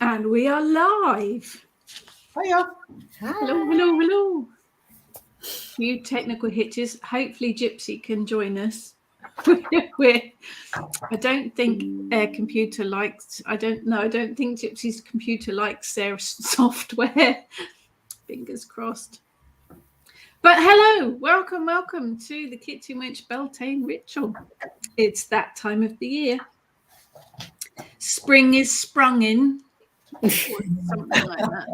And we are live. Hiya. Hello. Few technical hitches. Hopefully Gypsy can join us. I don't think their computer likes, I don't think Gypsy's computer likes their software. Fingers crossed. But hello, welcome to the Kitchen Witch Beltane ritual. It's that time of the year. Spring is sprung in. Something like that.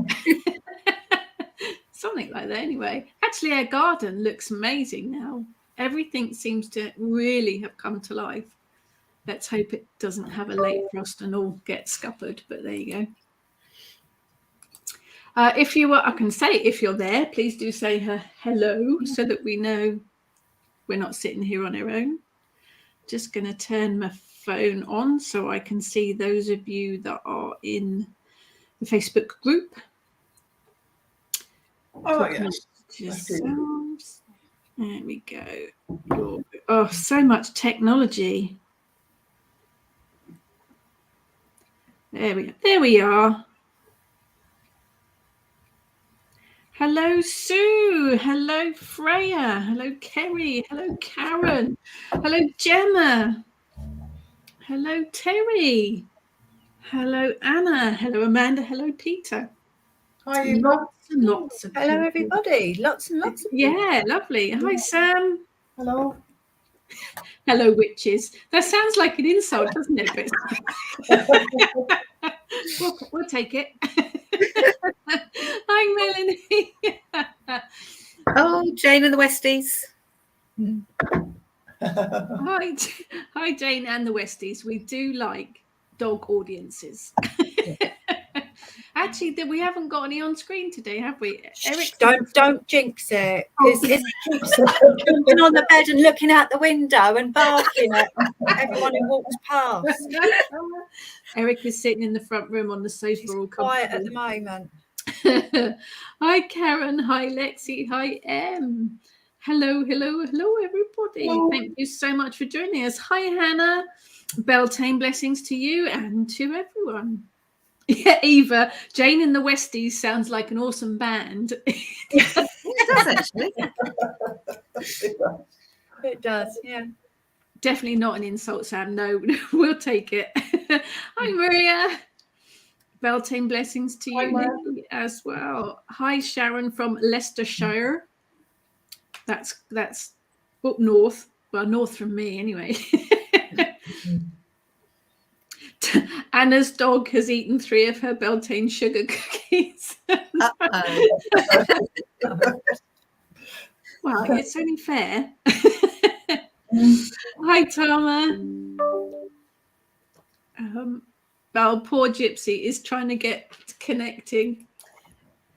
Something like that anyway. Actually, our garden looks amazing now. Everything seems to really have come to life. Let's hope it doesn't have a late frost and all get scuppered, but there you go. If you're there, please do say hello so that we know we're not sitting here on our own. Just going to turn my phone on so I can see those of you that are in the Facebook group. Oh, yes. There we go. Oh, so much technology. There we are. Hello, Sue. Hello, Freya. Hello, Kerry. Hello, Karen. Hello, Gemma. Hello, Terry. Hello, Anna. Hello, Amanda. Hello, Peter. Hi, lots of hello, people. everybody. Lots and lots of people. Yeah, lovely. Hi, Sam. Hello. Hello, witches. That sounds like an insult, doesn't it? We'll take it. Hi, Melanie. Oh, Jane and the Westies. Hi, Jane and the Westies. We do like dog audiences. Actually, we haven't got any on screen today, have we? Eric, don't jinx it, because Izzy keeps jumping on the bed and looking out the window and barking at everyone who walks past. Eric is sitting in the front room on the sofa. She's all quiet at the moment. Hi, Karen. Hi, Lexi. Hi, Em. Hello, everybody. Hello. Thank you so much for joining us. Hi, Hannah. Beltane blessings to you and to everyone. Yeah, Eva. Jane and the Westies sounds like an awesome band. It does, actually. It does, yeah. Definitely not an insult, Sam. No, we'll take it. Hi, Maria. Beltane blessings to you, Nikki, as well. Hi, Sharon from Leicestershire. That's up north. Well, north from me, anyway. Anna's dog has eaten 3 of her Beltane sugar cookies. Well, it's only fair. Hi, Tama. Poor Gypsy is trying to get connecting.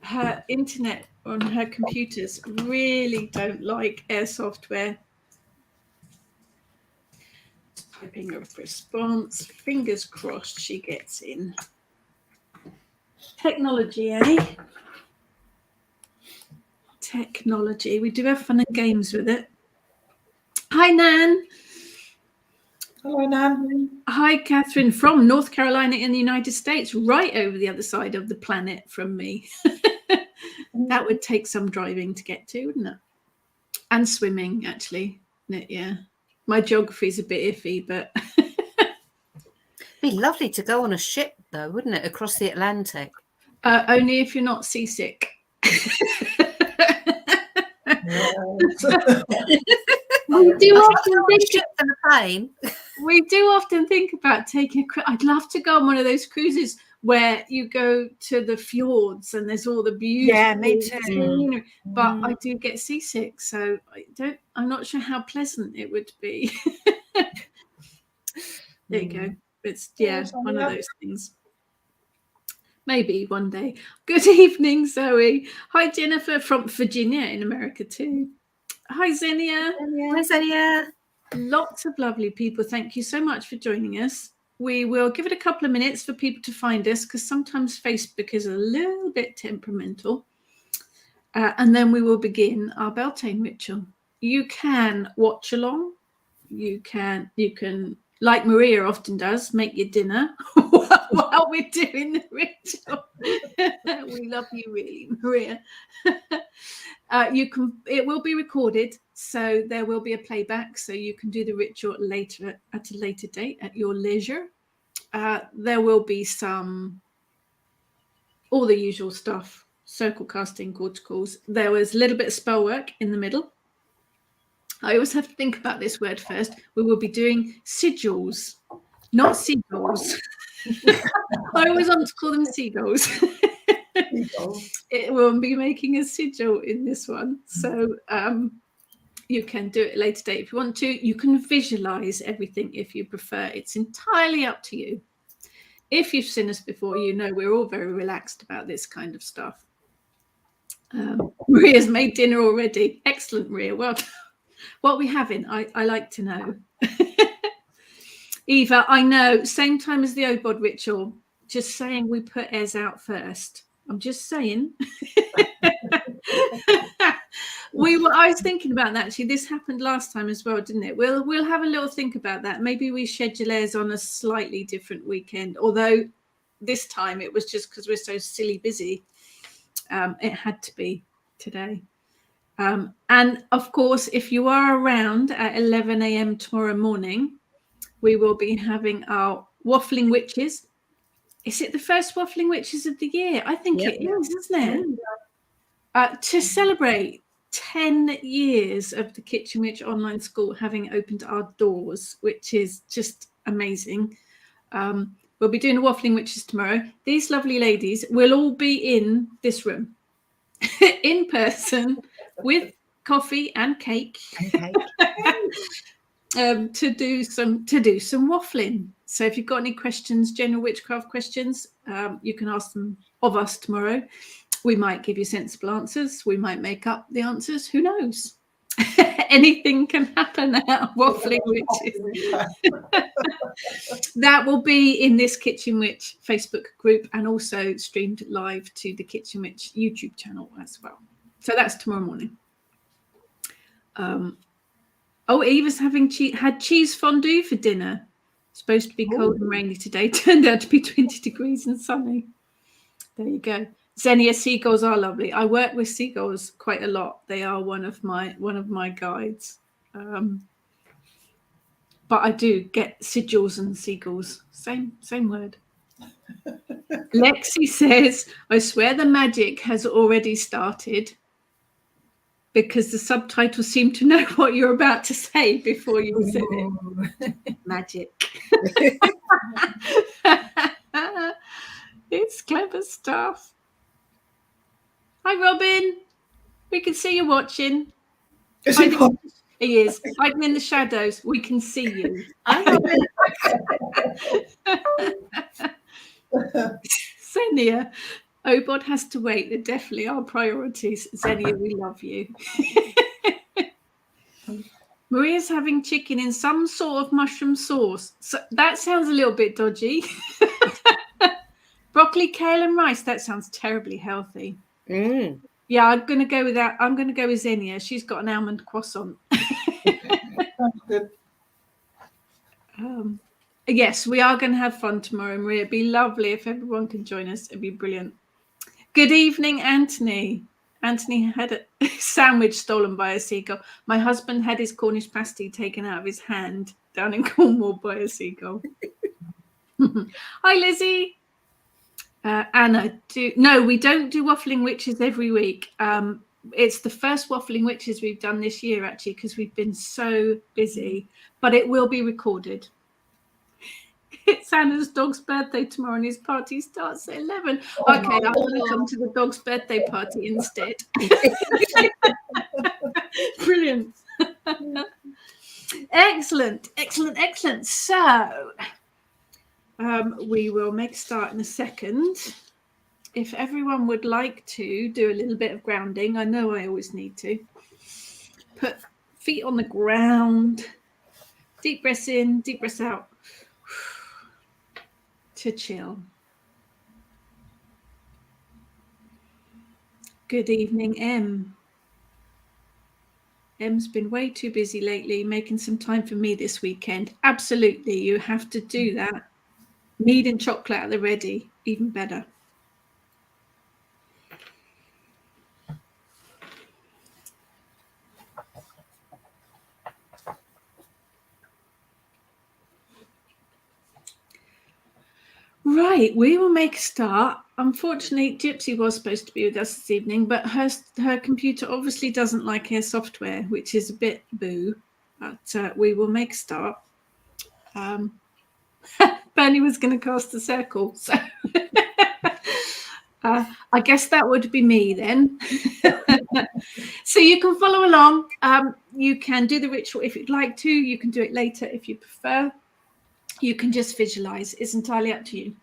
Her internet on her computers really don't like Air software. Typing a response. Fingers crossed she gets in. Technology, eh? Technology. We do have fun and games with it. Hi, Nan. Hello, Nan. Hi, Catherine from North Carolina in the United States, right over the other side of the planet from me. That would take some driving to get to, wouldn't it? And swimming, actually. Yeah. My geography is a bit iffy, but... Be lovely to go on a ship, though, wouldn't it, across the Atlantic? Only if you're not seasick. We do often think about taking I'd love to go on one of those cruises where you go to the fjords and there's all the beautiful me too. scenery, but I do get seasick, so I'm not sure how pleasant it would be. There you go. It's one of those things. Maybe one day. Good evening, Zoe. Hi, Jennifer from Virginia in America too. Hi, Xenia. Hi, Xenia. Lots of lovely people. Thank you so much for joining us. We will give it a couple of minutes for people to find us, because sometimes Facebook is a little bit temperamental. And then we will begin our Beltane ritual. You can watch along. You can like Maria often does, make your dinner while we're doing the ritual. We love you, really, Maria. It will be recorded, so there will be a playback, so you can do the ritual later at a later date at your leisure. There will be all the usual stuff, circle casting, corticals. There was a little bit of spell work in the middle. I always have to think about this word first. We will be doing sigils, not seagulls. I always want to call them seagulls. It will be making a sigil in this one. So you can do it later date if you want to. You can visualize everything if you prefer. It's entirely up to you. If you've seen us before, you know we're all very relaxed about this kind of stuff. Maria's made dinner already. Excellent, Maria. Well, what are we having? I like to know. Eva, I know, same time as the Obod ritual. Just saying we put Ez out first. I'm just saying. I was thinking about that actually. This happened last time as well, didn't it? We'll have a little think about that. Maybe we schedule Ez on a slightly different weekend, although this time it was just because we're so silly busy. It had to be today. And of course, if you are around at 11 a.m. tomorrow morning, we will be having our Waffling Witches. Is it the first Waffling Witches of the year? I think it is, isn't it? To celebrate 10 years of the Kitchen Witch online school having opened our doors, which is just amazing. We'll be doing the Waffling Witches tomorrow. These lovely ladies will all be in this room in person with coffee and cake. To do some waffling. So if you've got any questions, general witchcraft questions, you can ask them of us tomorrow. We might give you sensible answers. We might make up the answers. Who knows? Anything can happen at Waffling Witches. That will be in this Kitchen Witch Facebook group and also streamed live to the Kitchen Witch YouTube channel as well. So that's tomorrow morning. Eva's had cheese fondue for dinner. Supposed to be cold and rainy today. Turned out to be 20 degrees and sunny. There you go. Xenia, seagulls are lovely. I work with seagulls quite a lot. They are one of my guides. But I do get sigils and seagulls. Same word. Lexi says, I swear the magic has already started, because the subtitles seem to know what you're about to say before you said it. Magic. It's clever stuff. Hi, Robin. We can see you watching. He is. Hiding in the shadows. We can see you. Xenia, Obod has to wait. They're definitely our priorities. Xenia, we love you. Maria's having chicken in some sort of mushroom sauce. So that sounds a little bit dodgy. Broccoli, kale, and rice. That sounds terribly healthy. Yeah, I'm going to go with that. I'm going to go with Xenia. She's got an almond croissant. Sounds good. Yes, we are going to have fun tomorrow, Maria. It'd be lovely if everyone can join us. It'd be brilliant. Good evening, Anthony. Anthony had a sandwich stolen by a seagull. My husband had his Cornish pasty taken out of his hand down in Cornwall by a seagull. Hi, Lizzie. Anna, we don't do Waffling Witches every week. It's the first Waffling Witches we've done this year, actually, because we've been so busy. But it will be recorded. It's Anna's dog's birthday tomorrow and his party starts at 11. Okay, I'm going to come to the dog's birthday party instead. Brilliant. Excellent. So we will make a start in a second. If everyone would like to do a little bit of grounding, I know I always need to. Put feet on the ground. Deep breaths in, deep breaths out. To chill. Good evening, M. Em's been way too busy lately, making some time for me this weekend. Absolutely, you have to do that. Mead and chocolate at the ready, even better. Right, we will make a start. Unfortunately, Gypsy was supposed to be with us this evening, but her computer obviously doesn't like her software, which is a bit boo. But we will make a start. Bernie was going to cast a circle, so I guess that would be me then. So you can follow along. You can do the ritual if you'd like to. You can do it later if you prefer. You can just visualize. It's entirely up to you.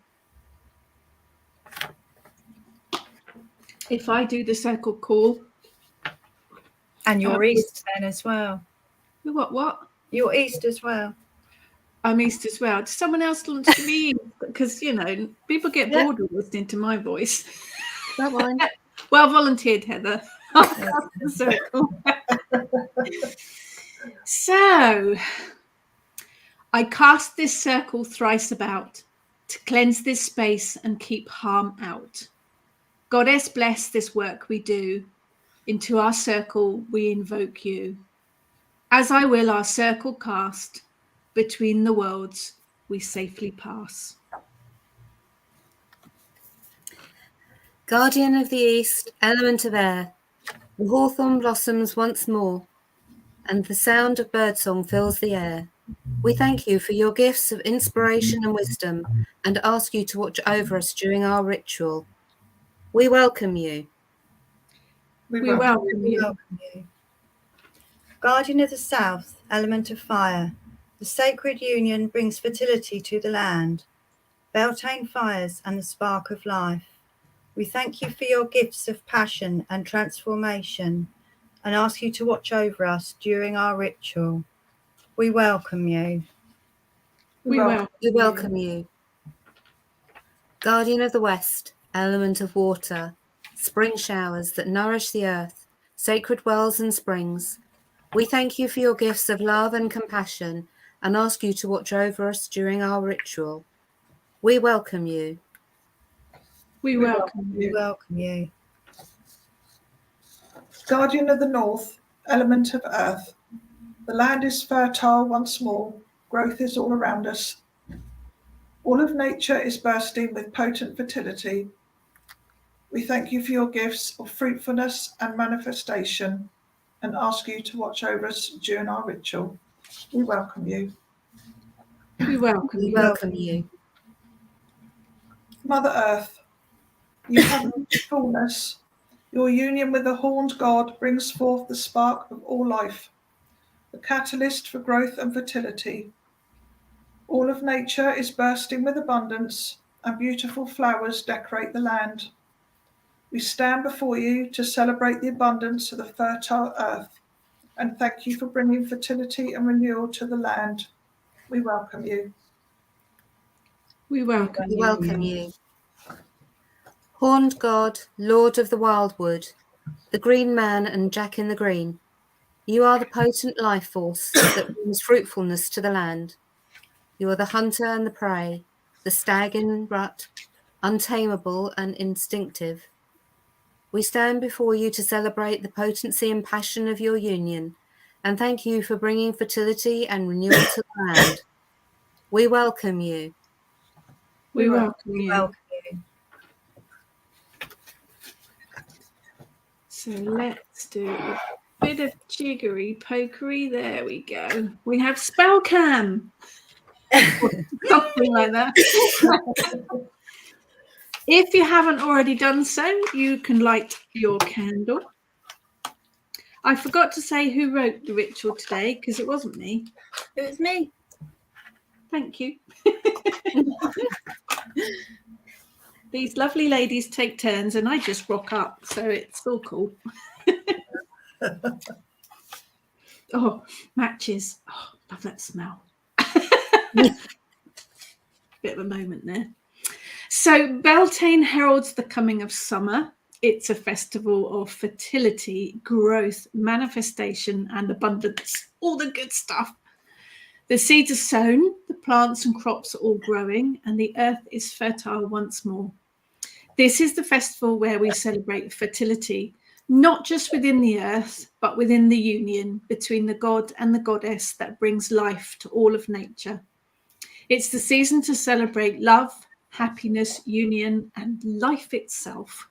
If I do the circle call. And your east then as well. What? Your east as well. I'm east as well. Does someone else want to be? Because, people get bored with listening to my voice. Don't mind. Well volunteered, Heather. The circle. So, I cast this circle thrice about to cleanse this space and keep harm out. Goddess, bless this work we do. Into our circle we invoke you. As I will our circle cast, between the worlds we safely pass. Guardian of the East, element of air, the hawthorn blossoms once more, and the sound of birdsong fills the air. We thank you for your gifts of inspiration and wisdom, and ask you to watch over us during our ritual. We welcome you. We welcome you. Guardian of the South, element of fire, the sacred union brings fertility to the land. Beltane fires and the spark of life. We thank you for your gifts of passion and transformation and ask you to watch over us during our ritual. We welcome you. We welcome you. Guardian of the West, element of water, spring showers that nourish the earth, sacred wells and springs. We thank you for your gifts of love and compassion and ask you to watch over us during our ritual. We welcome you. We welcome you. We welcome you. Guardian of the North, element of earth. The land is fertile once more. Growth is all around us. All of nature is bursting with potent fertility. We thank you for your gifts of fruitfulness and manifestation and ask you to watch over us during our ritual. We welcome you. We welcome We you. welcome you. Mother Earth, you have fullness. Your union with the horned god brings forth the spark of all life, the catalyst for growth and fertility. All of nature is bursting with abundance, and beautiful flowers decorate the land. We stand before you to celebrate the abundance of the fertile earth, and thank you for bringing fertility and renewal to the land. We welcome you. We welcome We you. welcome you. Horned God, Lord of the Wildwood, the Green Man and Jack in the Green, you are the potent life force that brings fruitfulness to the land. You are the hunter and the prey, the stag in rut, untamable and instinctive. We stand before you to celebrate the potency and passion of your union, and thank you for bringing fertility and renewal to the land. We welcome you. We welcome you. Welcome you. So let's do a bit of jiggery pokery. There we go. We have spell cam. Something like that. If you haven't already done so, you can light your candle. I forgot to say who wrote the ritual today because it wasn't me. It was me. Thank you. These lovely ladies take turns and I just rock up, so it's all cool. Oh, matches. Oh, love that smell. Bit of a moment there. So Beltane heralds the coming of summer It's a festival of fertility, growth, manifestation, and abundance. All the good stuff. The seeds are sown, the plants and crops are all growing, and the earth is fertile once more. This is the festival where we celebrate fertility, not just within the earth, but within the union between the god and the goddess that brings life to all of nature. It's the season to celebrate love, happiness, union, and life itself.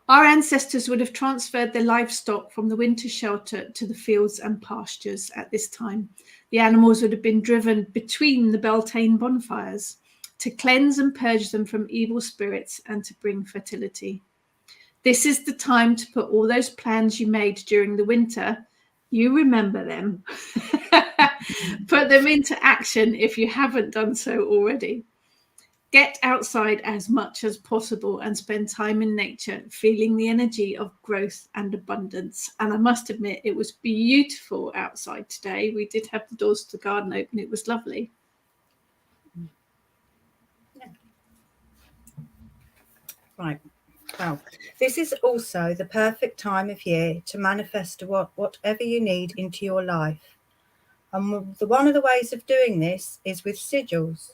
Our ancestors would have transferred their livestock from the winter shelter to the fields and pastures at this time. The animals would have been driven between the Beltane bonfires to cleanse and purge them from evil spirits and to bring fertility. This is the time to put all those plans you made during the winter, you remember them, put them into action if you haven't done so already. Get outside as much as possible and spend time in nature, feeling the energy of growth and abundance. And I must admit, it was beautiful outside today. We did have the doors to the garden open. It was lovely. Right. Well, this is also the perfect time of year to manifest whatever you need into your life. And one of the ways of doing this is with sigils.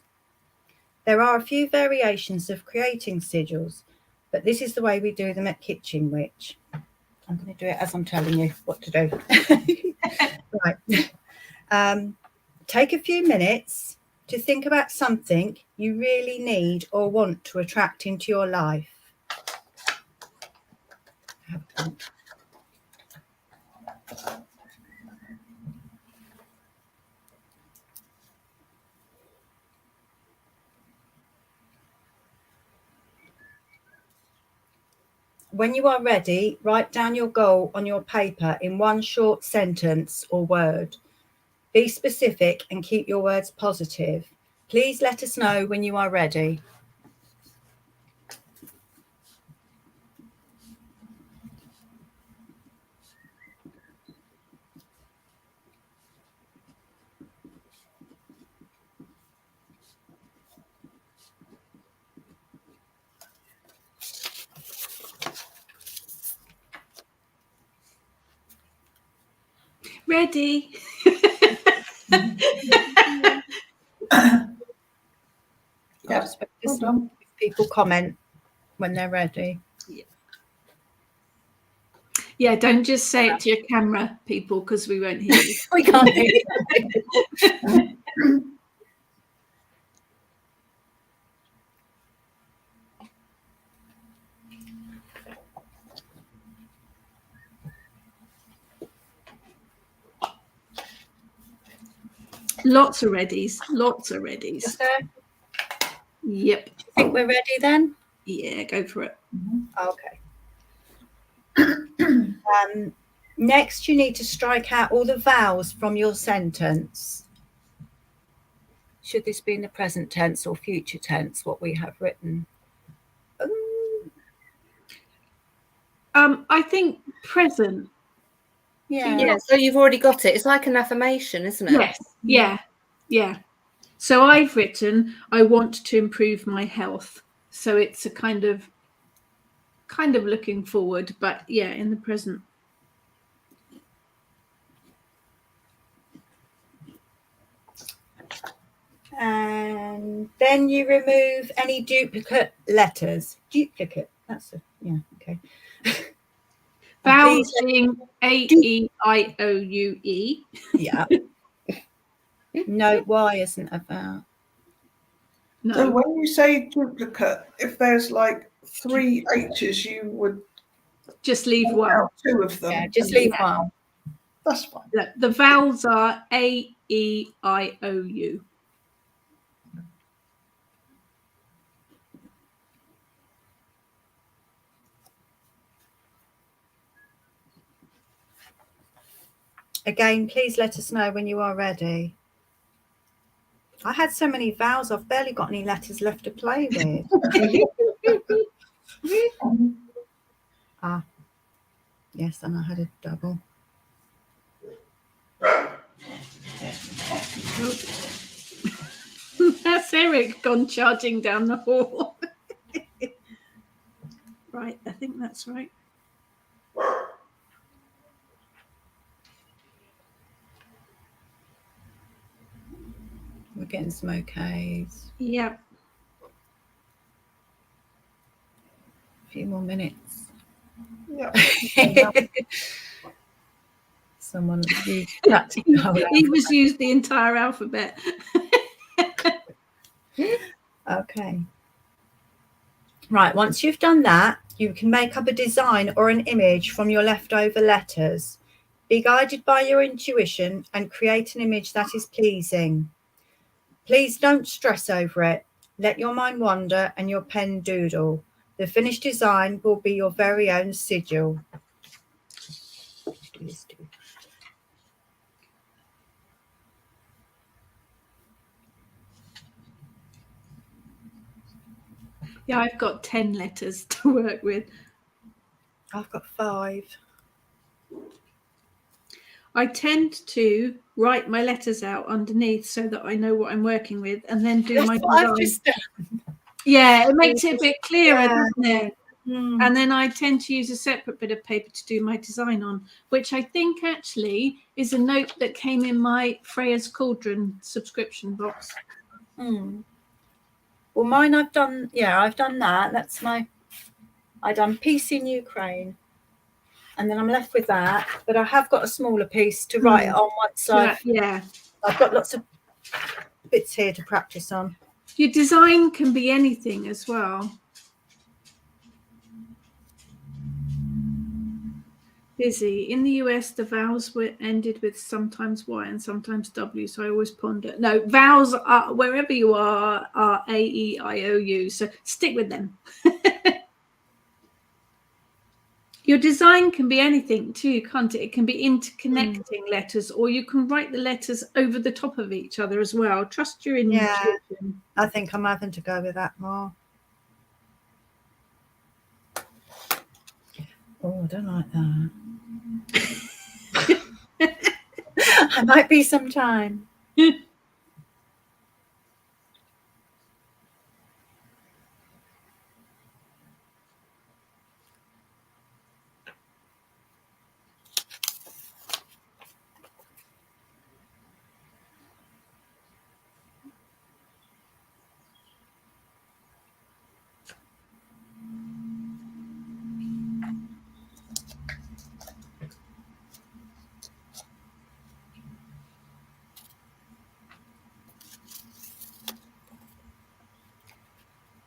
There are a few variations of creating sigils, but this is the way we do them at Kitchen Witch. I'm going to do it as I'm telling you what to do. Right. Take a few minutes to think about something you really need or want to attract into your life. When you are ready, write down your goal on your paper in one short sentence or word. Be specific and keep your words positive. Please let us know when you are ready. Ready. Yes, People comment when they're ready. Yeah, don't just say it to your camera, people, because we won't hear you. We can't hear you. Lots of readies. Lots of readies. Is there? Yep. Do you think we're ready then? Yeah, go for it. Okay. Next, you need to strike out all the vowels from your sentence. Should this be in the present tense or future tense, what we have written? I think present. Yeah, so you've already got it. It's like an affirmation, isn't it? Yes. Yeah. So I've written, I want to improve my health. So it's a kind of looking forward, but yeah, in the present. And then you remove any duplicate letters. Duplicate, that's a, yeah, okay. Vowels being A-E-I-O-U-E. Yeah. No, Y isn't a vowel. No. So when you say duplicate, if there's like 3 H's, you would just leave take one. out 2 of them. Yeah, just leave one. That's fine. The vowels are A-E-I-O-U. Again, please let us know when you are ready. I had so many vowels, I've barely got any letters left to play with. Yes, and I had a double. That's Eric gone charging down the hall. Right, I think that's right. We're getting some okays. Yeah. A few more minutes. Yeah. Someone used practically the whole He was used the entire alphabet. Okay. Right, once you've done that, you can make up a design or an image from your leftover letters. Be guided by your intuition and create an image that is pleasing. Please don't stress over it. Let your mind wander and your pen doodle. The finished design will be your very own sigil. Yeah, I've got 10 letters to work with. I've got 5. I tend to write my letters out underneath so that I know what I'm working with, and then do my what I've design. just done. Yeah, it makes it a bit clearer, Yeah. doesn't it? Mm. And then I tend to use a separate bit of paper to do my design on, which I think actually is a note that came in my Freya's Cauldron subscription box. Mm. Well, mine I've done, I've done that. That's I done Peace in Ukraine. And then I'm left with that. But I have got a smaller piece to write on once Yeah. I've got lots of bits here to practice on. Your design can be anything as well. Busy. In the US, the vowels were ended with sometimes Y and sometimes W, so I always ponder. No, vowels are, wherever you are A, E, I, O, U, so stick with them. Your design can be anything too, can't it? It can be interconnecting letters, or you can write the letters over the top of each other as well. Trust your intuition. Yeah, I think I'm having to go with that more. Oh, I don't like that. I might be some time.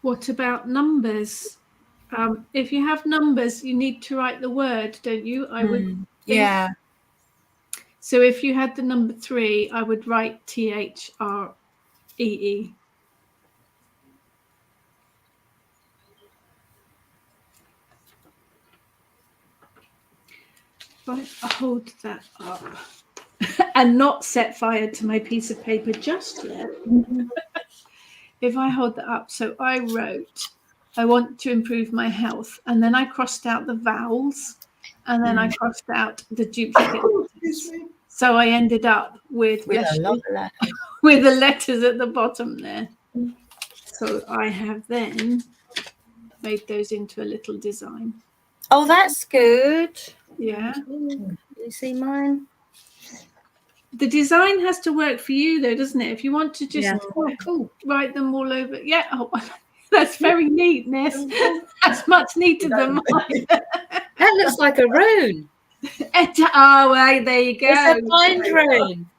What about numbers? If you have numbers, you need to write the word, don't you? I would think. Yeah. So if you had the number 3, I would write THREE. Right, I'll hold that up and not set fire to my piece of paper just yet. If I hold that up, so I wrote, I want to improve my health, and then I crossed out the vowels, and then I crossed out the duplicate. So I ended up with a lot of letters. with the letters at the bottom there. So I have then made those into a little design. Oh, that's good. Yeah. Do you see mine? The design has to work for you, though, doesn't it? If you want to just write them all over. Yeah. Oh, that's very neat, Ness. That's much neater than mine. That looks like a rune. Oh, well, there you go. It's a blind rune.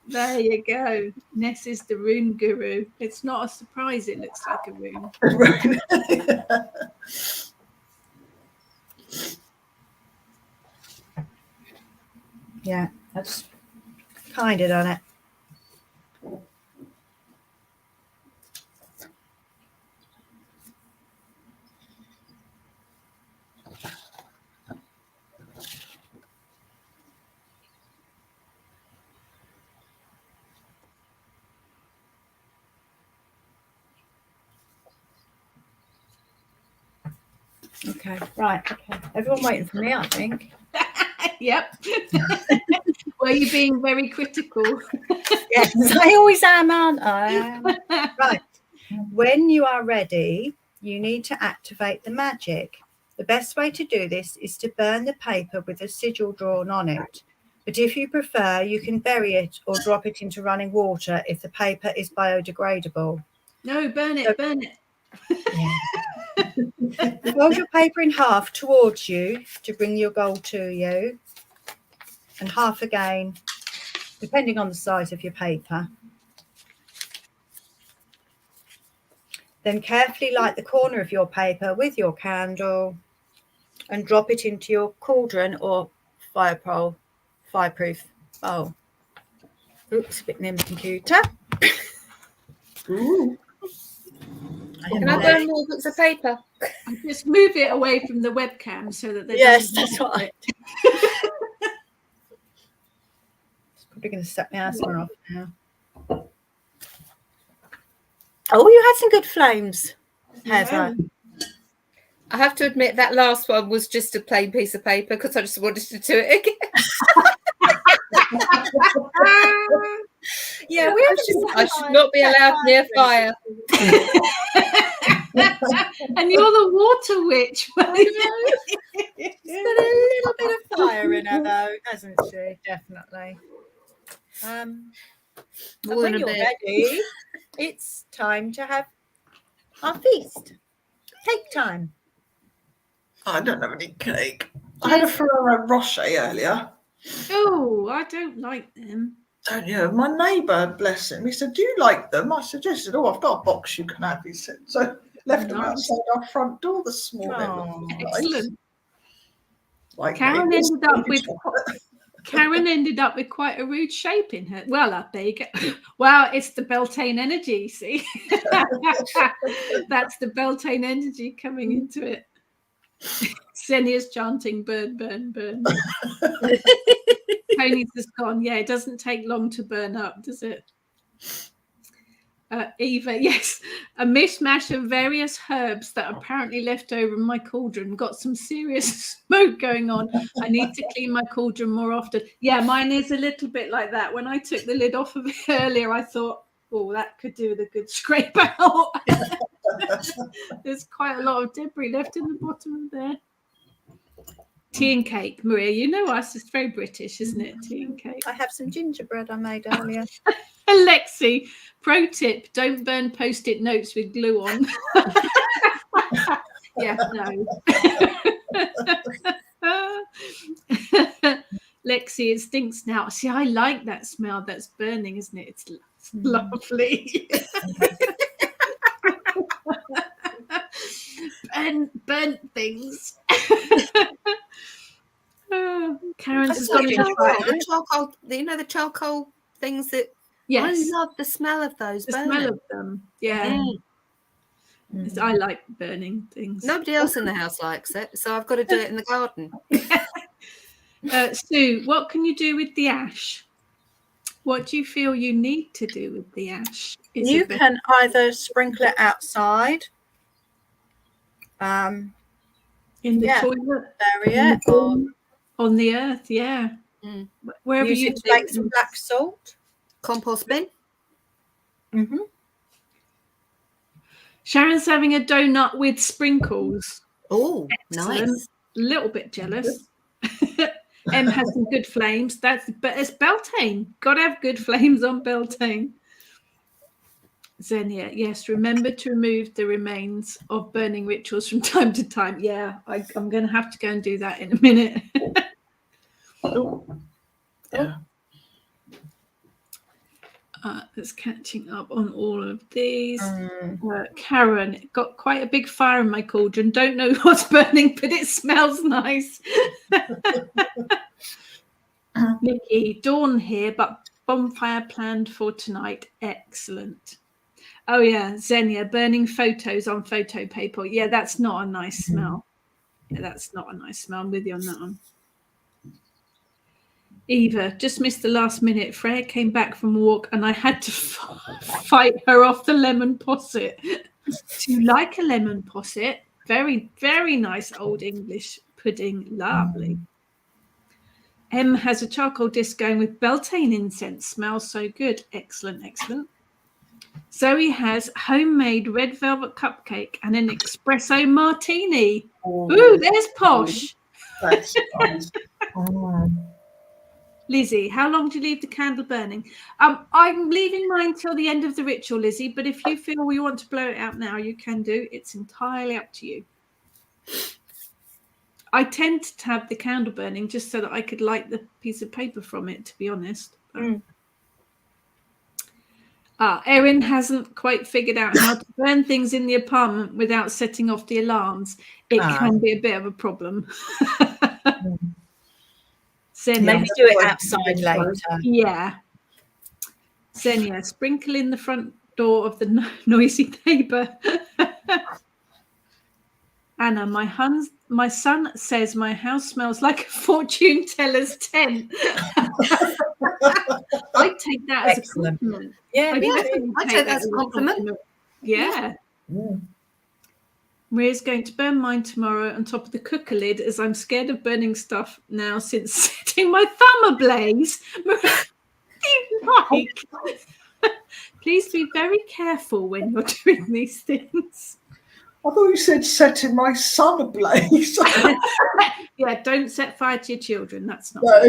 There you go. Ness is the rune guru. It's not a surprise it looks like a rune. Yeah, that's kind of done it. Okay, right. Okay, everyone waiting for me, I think. Yep. Were you being very critical? Yes, I always am, aren't I? Right. When you are ready, You need to activate the magic. The best way to do this is to burn the paper with a sigil drawn on it. But if you prefer, you can bury it or drop it into running water if the paper is biodegradable. No, burn it, burn it. Fold your paper in half towards you to bring your goal to you, and half again, depending on the size of your paper. Then carefully light the corner of your paper with your candle and drop it into your cauldron or fireproof bowl. Oops, a bit near my computer. Ooh. Can I burn more bits of paper? I just move it away from the webcam so that they Yes, don't that's what I it. It's probably going to set my asthma off now. Oh, you had some good flames, Heather. I have to admit that last one was just a plain piece of paper because I just wanted to do it again. Yeah, I should not be allowed near fire. And you're the water witch. She's got a little bit of fire in her, though, hasn't she? Definitely. And when you're ready, it's time to have our feast. Cake time. I don't have any cake. I had a Ferrero Rocher earlier. Oh, I don't like them. Don't you? My neighbour, bless him, he said, "Do you like them?" I suggested, "Oh, I've got a box you can have." He said, so left them outside our front door this morning. Oh, Excellent. Like Karen me. Karen ended up with quite a rude shape in her. Well, there you go. Well, it's the Beltane energy, see? That's the Beltane energy coming into it. Xenia's chanting, burn, burn, burn. Tony's just gone. Yeah, it doesn't take long to burn up, does it? Eva, yes. A mishmash of various herbs that apparently left over in my cauldron. Got some serious smoke going on. I need to clean my cauldron more often. Yeah, mine is a little bit like that. When I took the lid off of it earlier, I thought, oh, that could do with a good scrape out. There's quite a lot of debris left in the bottom of there. Tea and cake, Maria. You know us. It's very British, isn't it? Tea and cake. I have some gingerbread I made earlier. Alexi, pro tip: don't burn post-it notes with glue on. Yeah, no. Lexi, it stinks now. See, I like that smell. That's burning, isn't it? It's lovely. Burnt things. Karen's has gone into the charcoal. You know the charcoal things that. Yes, I love the smell of those. The smell of them. Yeah. I like burning things. Nobody else in the house likes it, so I've got to do it in the garden. Sue, what can you do with the ash? What do you feel you need to do with the ash? You can either sprinkle it outside, in the toilet, bury it, or on the earth. Yeah, wherever use you it to make some black salt. Compost bin. Sharon's having a donut with sprinkles. Oh, nice. A little bit jealous. Em has some good flames. But it's Beltane. Got to have good flames on Beltane. Xenia, yes. Remember to remove the remains of burning rituals from time to time. Yeah, I'm going to have to go and do that in a minute. Yeah. That's catching up on all of these. Karen, got quite a big fire in my cauldron. Don't know what's burning, but it smells nice. Nikki, dawn here, but bonfire planned for tonight. Excellent. Oh yeah, Xenia, burning photos on photo paper. Yeah, that's not a nice smell. Yeah, that's not a nice smell. I'm with you on that one. Eva, just missed the last minute. Freya came back from a walk and I had to fight her off the lemon posset. Do you like a lemon posset? Very, very nice old English pudding. Lovely. Em has a charcoal disc going with Beltane incense. Smells so good. Excellent, excellent. Zoe has homemade red velvet cupcake and an espresso martini. Ooh, there's posh. That's nice. Lizzie, how long do you leave the candle burning? I'm leaving mine till the end of the ritual, Lizzie, but if you feel we want to blow it out now, you can do. It's entirely up to you. I tend to have the candle burning just so that I could light the piece of paper from it, to be honest. Erin hasn't quite figured out how to burn things in the apartment without setting off the alarms. It can be a bit of a problem. Xenia, Maybe do it outside later. Yeah. Xenia, sprinkle in the front door of the noisy neighbour. Anna, my son says my house smells like a fortune teller's tent. I take that as a compliment. Yeah, I take that as a compliment. Yeah. Maria's going to burn mine tomorrow on top of the cooker lid, as I'm scared of burning stuff now since setting my thumb ablaze. Please be very careful when you're doing these things. I thought you said setting my son ablaze. Yeah, don't set fire to your children. That's not. No.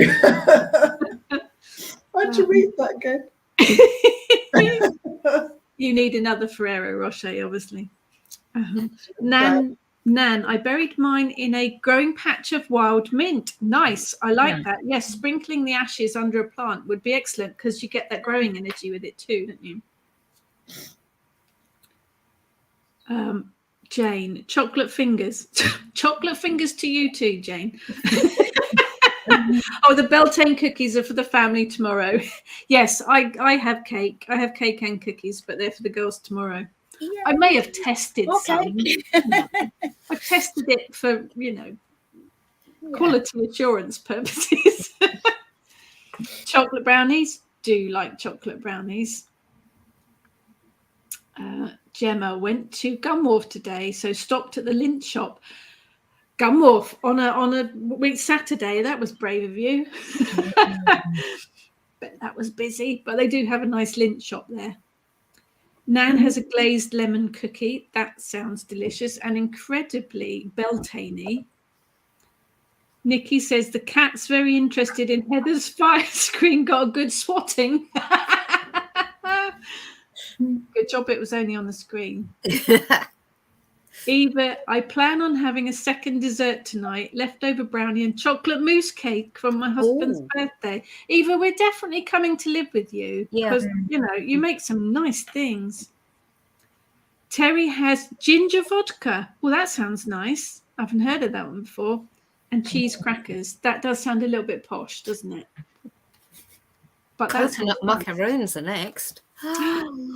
How'd you read that again? You need another Ferrero Rocher, obviously. Nan, I buried mine in a growing patch of wild mint. Nice. I like that. Yes, sprinkling the ashes under a plant would be excellent because you get that growing energy with it too, don't you? Jane, chocolate fingers. Chocolate fingers to you too, Jane. Oh, the Beltane cookies are for the family tomorrow. Yes, I have cake. I have cake and cookies, but they're for the girls tomorrow. Yeah. I may have tested some. I've tested it for, quality assurance purposes. Chocolate brownies. Do like chocolate brownies. Gemma went to Gunwharf today, so stopped at the lint shop. Gunwharf on a week Saturday. That was brave of you. But that was busy. But they do have a nice lint shop there. Nan has a glazed lemon cookie. That sounds delicious and incredibly Beltane-y. Nikki says the cat's very interested in Heather's fire screen. Got a good swatting. Good job it was only on the screen. Eva, I plan on having a second dessert tonight. Leftover brownie and chocolate mousse cake from my husband's birthday. Eva, we're definitely coming to live with you. Because, you make some nice things. Terry has ginger vodka. Well, that sounds nice. I haven't heard of that one before. And cheese crackers. That does sound a little bit posh, doesn't it? But coconut macaroons are next.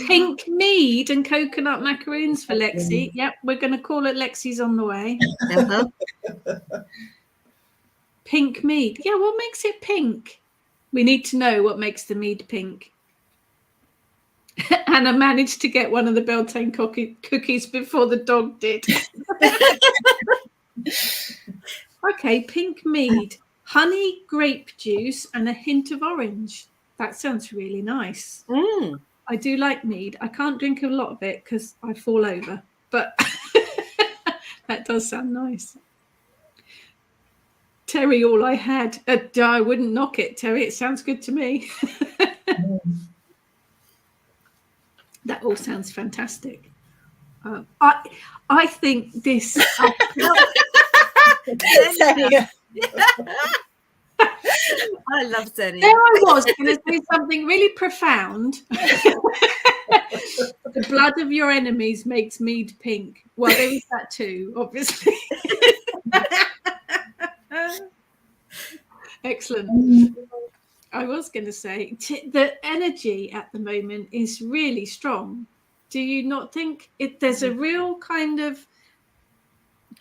Pink mead and coconut macaroons for Lexi. Yep, we're going to call it Lexi's on the way. Pink mead. Yeah, what makes it pink? We need to know what makes the mead pink. Anna managed to get one of the Beltane cookies before the dog did. Okay, pink mead, honey, grape juice, and a hint of orange. That sounds really nice. I do like mead. I can't drink a lot of it because I fall over, but that does sound nice. Terry, all I had. I wouldn't knock it, Terry. It sounds good to me. That all sounds fantastic. I think this. I love Xenia. There I was going to say something really profound. The blood of your enemies makes mead pink. Well, there is that too, obviously. Excellent. I was going to say the energy at the moment is really strong. Do you not think there's a real kind of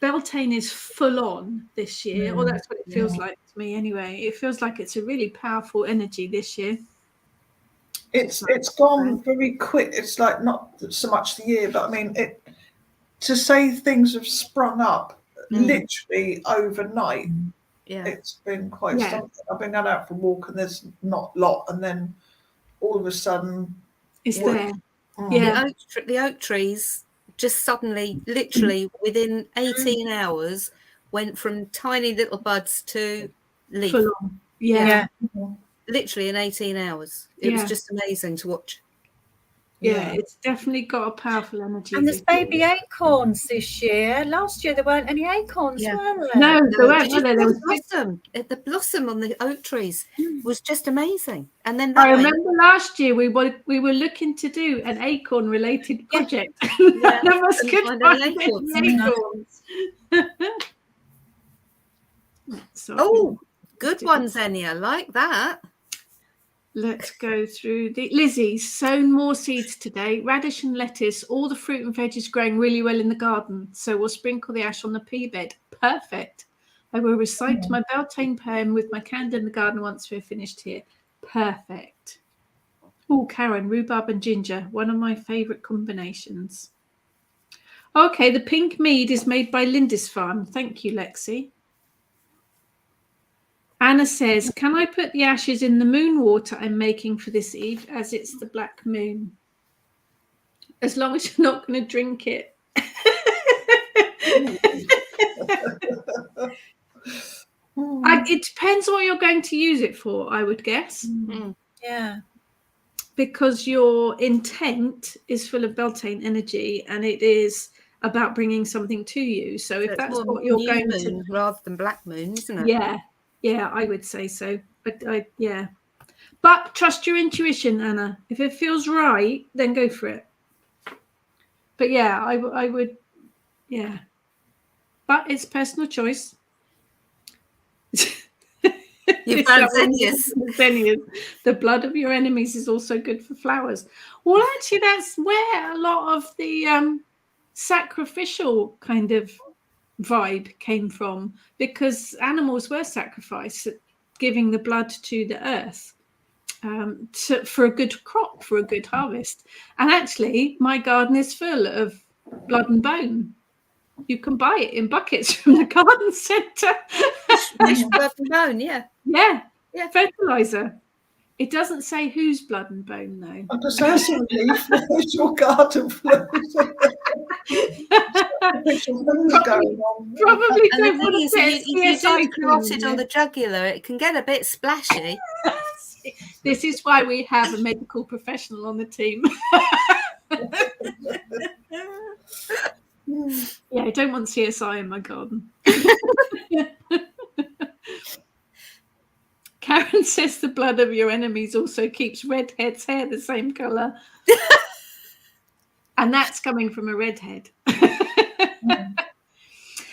Beltane is full on this year, or that's what it feels like to me anyway. It feels like it's a really powerful energy this year. It's gone very quick. It's like not so much the year, but I mean, to say things have sprung up literally overnight. Yeah, it's been quite something. I've been out for a walk and there's not a lot, and then all of a sudden it's there. Yeah. The oak trees just suddenly, literally within 18 hours, went from tiny little buds to leaf. Full on. Yeah. Literally in 18 hours. It was Yeah. just amazing to watch. Yeah, it's definitely got a powerful energy. And there's baby acorns this year. Last year there weren't any acorns, Yeah. were there? No, there weren't. Did you were there? see There was the blossom? The blossom on the oak trees was just amazing. And then I that went, remember last year we were looking to do an acorn related project. None of us could find find any any acorns. oh, good ones, Enya. Like that. Let's go through the Lizzie's sown more seeds today. Radish and lettuce, all the fruit and veggies growing really well in the garden. So we'll sprinkle the ash on the pea bed. Perfect. I will recite my Beltane poem with my candle in the garden once we're finished here. Perfect. Oh, Karen, rhubarb and ginger, one of my favourite combinations. Okay, the pink mead is made by Lindisfarne. Thank you, Lexi. Anna says, can I put the ashes in the moon water I'm making for this eve as it's the black moon? As long as you're not going to drink it. It depends what you're going to use it for, I would guess. Yeah. Because your intent is full of Beltane energy and it is about bringing something to you. So if that's what you're going to... rather than black moon, isn't it? Yeah. Yeah, I would say so. Yeah. But trust your intuition, Anna. If it feels right, then go for it. But yeah, I would, yeah. But it's personal choice. You found Zennias. The blood of your enemies is also good for flowers. Well, actually, that's where a lot of the sacrificial kind of vibe came from, because animals were sacrificed, giving the blood to the earth for a good crop, for a good harvest. And actually, my garden is full of blood and bone. You can buy it in buckets from the garden centre. Fish blood and bone, yeah. Yeah, fertilizer. It doesn't say whose blood and bone, though. I just asked you, where's your garden flows? Probably And don't the want thing is, to if you do carotid on the jugular, it can get a bit splashy. This is why we have a medical professional on the team. Yeah, I don't want CSI in my garden. Karen says the blood of your enemies also keeps redheads' hair the same colour. And that's coming from a redhead.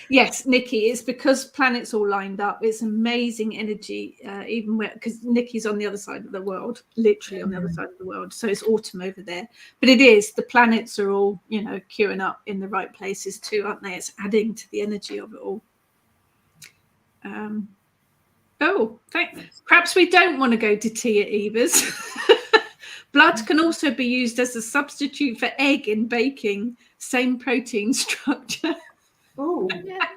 Yes, Nikki, it's because planets all lined up. It's amazing energy, even because Nikki's on the other side of the world, literally on the other side of the world. So it's autumn over there. But it is, the planets are all, queuing up in the right places too, aren't they? It's adding to the energy of it all. Perhaps we don't want to go to tea at Eva's. Blood can also be used as a substitute for egg in baking. Same protein structure. Oh, yeah.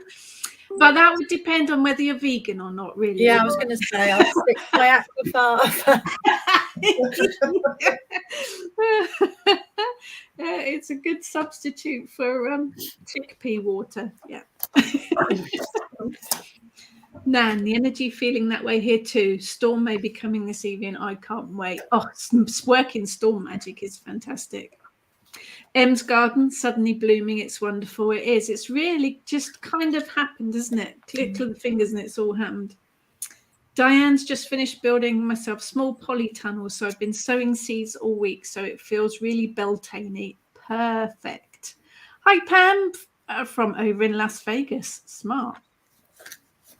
But that would depend on whether you're vegan or not, really. Yeah, I was going to say, I'll stick to my aquafaba. It's a good substitute for chickpea water. Yeah. Nan, the energy feeling that way here too. Storm may be coming this evening. I can't wait. Oh, working storm magic is fantastic. Em's garden suddenly blooming. It's wonderful. It is. It's really just kind of happened, isn't it? Click of the fingers and it's all happened. Diane's just finished building myself small polytunnels, so I've been sowing seeds all week, so it feels really Beltane-y. Perfect. Hi, Pam, from over in Las Vegas. Smart.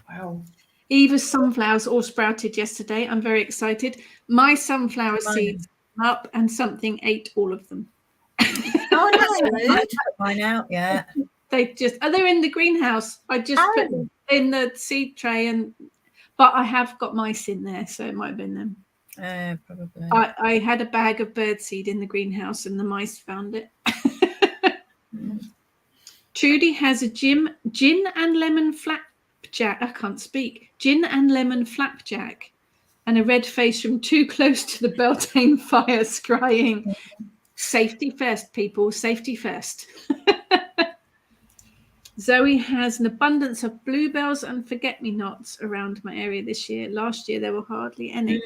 wow. Eva's sunflowers all sprouted yesterday. I'm very excited. My sunflower seeds are up and something ate all of them. Oh, no, I put mine out yet. They're in the greenhouse. I just put them in the seed tray, but I have got mice in there, so it might have been them. Probably. I had a bag of birdseed in the greenhouse and the mice found it. Trudy has a gin and lemon flapjack. I can't speak. Gin and lemon flapjack and a red face from too close to the Beltane fire, scrying. Safety first, people. Safety first. Zoe has an abundance of bluebells and forget-me-nots around my area this year. Last year, there were hardly any.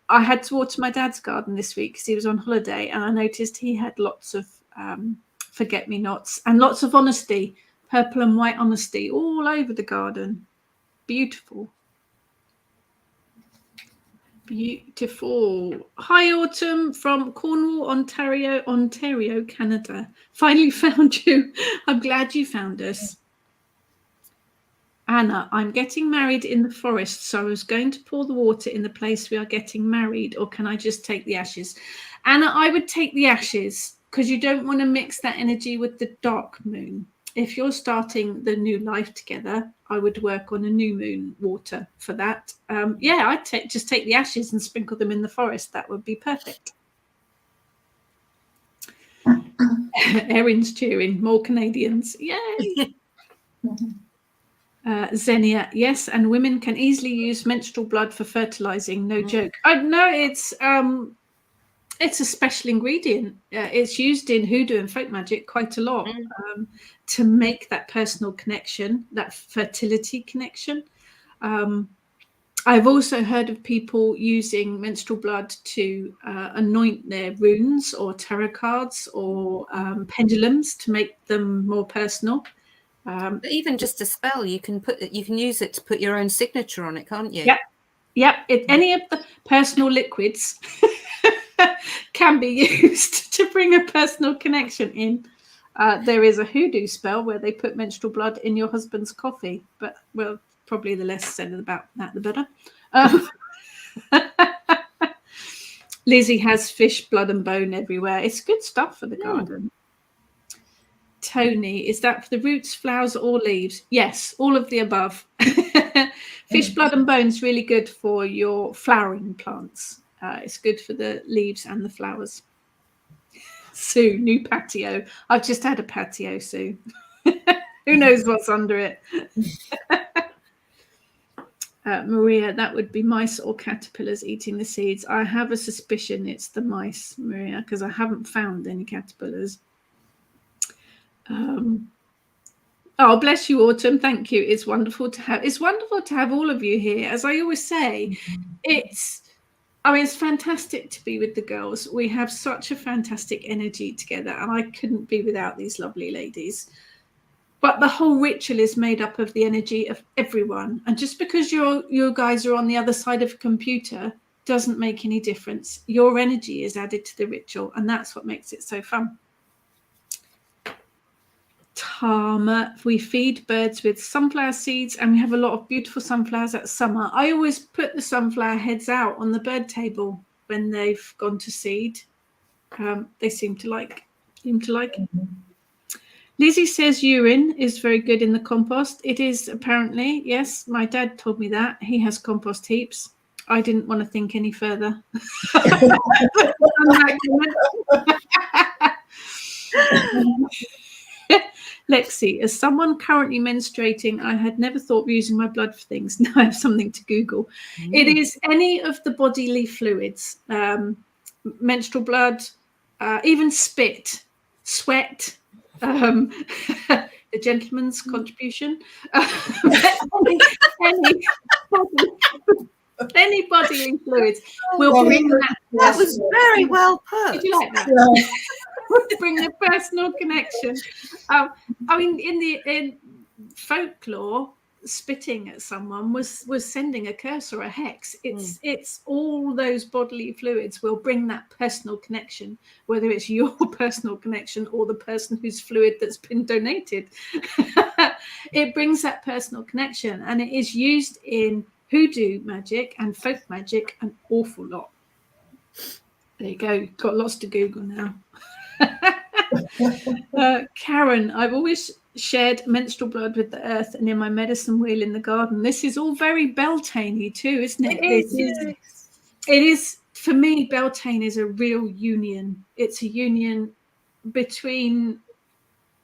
I had to water my dad's garden this week because he was on holiday, and I noticed he had lots of forget-me-nots and lots of honesty, purple and white honesty all over the garden. Beautiful. Beautiful. Hi, Autumn from Cornwall, Ontario, Canada. Finally found you. I'm glad you found us. Anna, I'm getting married in the forest, so I was going to pour the water in the place we are getting married, or can I just take the ashes? Anna, I would take the ashes because you don't want to mix that energy with the dark moon. If you're starting the new life together, I would work on a new moon water for that. Yeah, I'd just take the ashes and sprinkle them in the forest. That would be perfect. Erin's cheering. More Canadians. Yay. Xenia, yes, and women can easily use menstrual blood for fertilizing. No joke. No, it's a special ingredient. It's used in hoodoo and folk magic quite a lot to make that personal connection, that fertility connection. I've also heard of people using menstrual blood to anoint their runes or tarot cards or pendulums to make them more personal. But even just a spell, you can use it to put your own signature on it, can't you? Yep. Any of the personal liquids can be used to bring a personal connection in. There is a hoodoo spell where they put menstrual blood in your husband's coffee, but well, probably the less said about that, the better. Lizzie has fish, blood and bone everywhere. It's good stuff for the garden. Tony, is that for the roots, flowers, or leaves? Yes, all of the above. Fish, blood and bones really good for your flowering plants. It's good for the leaves and the flowers. Sue, new patio. I've just had a patio, Sue. Who knows what's under it? Maria, that would be mice or caterpillars eating the seeds. I have a suspicion it's the mice, Maria, because I haven't found any caterpillars. Oh, bless you, Autumn. Thank you. It's wonderful to have all of you here. As I always say, it's fantastic to be with the girls. We have such a fantastic energy together, and I couldn't be without these lovely ladies. But the whole ritual is made up of the energy of everyone. And just because you guys are on the other side of a computer doesn't make any difference. Your energy is added to the ritual, and that's what makes it so fun. Tama, we feed birds with sunflower seeds, and we have a lot of beautiful sunflowers at summer. I always put the sunflower heads out on the bird table when they've gone to seed. They seem to like it. Lizzie says urine is very good in the compost. It is apparently, yes. My dad told me that. He has compost heaps. I didn't want to think any further. Lexi, as someone currently menstruating, I had never thought of using my blood for things. Now I have something to Google. It is any of the bodily fluids, menstrual blood, even spit, sweat, the gentleman's contribution, any bodily fluids will bring that. That was very well put. Did you like that? Bring the personal connection. In folklore, spitting at someone was sending a curse or a hex. It's all those bodily fluids will bring that personal connection, whether it's your personal connection or the person whose fluid that's been donated. It brings that personal connection, and it is used in hoodoo magic and folk magic an awful lot. There you go. Got lots to Google now. Karen, I've always shared menstrual blood with the earth and in my medicine wheel in the garden. This is all very Beltane-y too, isn't it? It is, for me, Beltane is a real union. It's a union between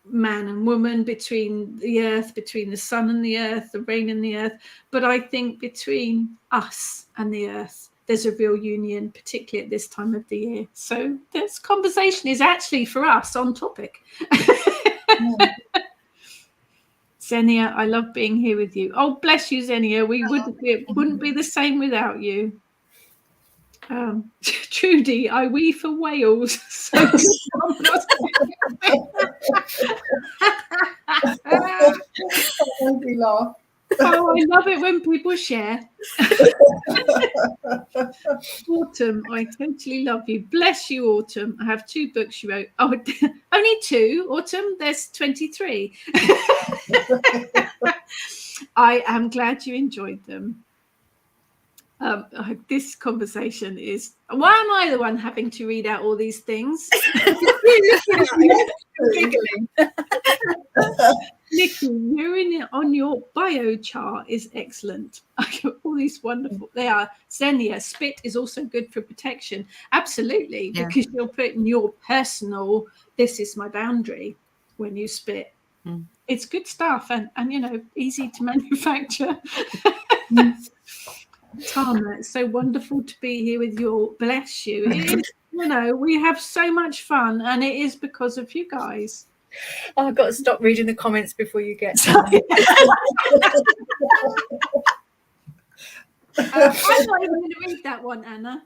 man and woman, between the earth, between the sun and the earth, the rain and the earth, but I think between us and the earth. there's a real union, particularly at this time of the year. So this conversation is actually for us on topic. Xenia, I love being here with you. Oh, bless you, Xenia. It wouldn't be the same without you. Trudy, I wee for Wales. So laugh. Oh, I love it when people share. Autumn, I totally love you. Bless you, Autumn. I have 2 books you wrote. Oh, only 2, Autumn. There's 23. I am glad you enjoyed them. This conversation is. Why am I the one having to read out all these things? Nikki, you're on your biochar is excellent. All these wonderful. They are. Xenia, spit is also good for protection. Absolutely, because you're putting your personal. This is my boundary when you spit. It's good stuff and easy to manufacture. Tana, it's so wonderful to be here with you all. Bless you. It is, we have so much fun, and it is because of you guys. Oh, I've got to stop reading the comments before you get I'm not even going to read that one, Anna.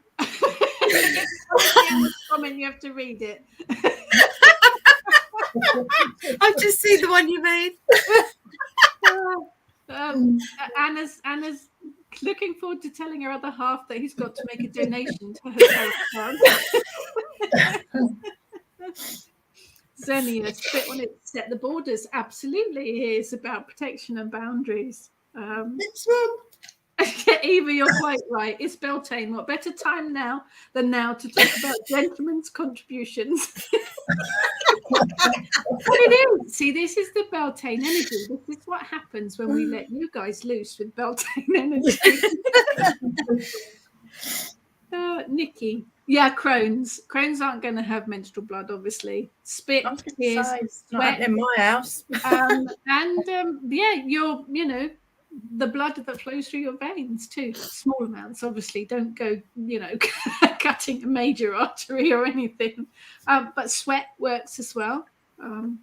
Comment, you have to read it. I've just seen the one you made. Anna's looking forward to telling her other half that he's got to make a donation to her fund. Xenia, spit on it, set the borders. Absolutely, it's about protection and boundaries. Eva, you're quite right. It's Beltane. What better time now than now to talk about gentlemen's contributions? But it is. See, this is the Beltane energy. This is what happens when we let you guys loose with Beltane energy. Nikki. Yeah, Crohn's. Crohn's aren't going to have menstrual blood, obviously. Spit, tears, sweat in my house. you're, the blood that flows through your veins too. Small amounts, obviously. Don't go, cutting a major artery or anything. But sweat works as well. And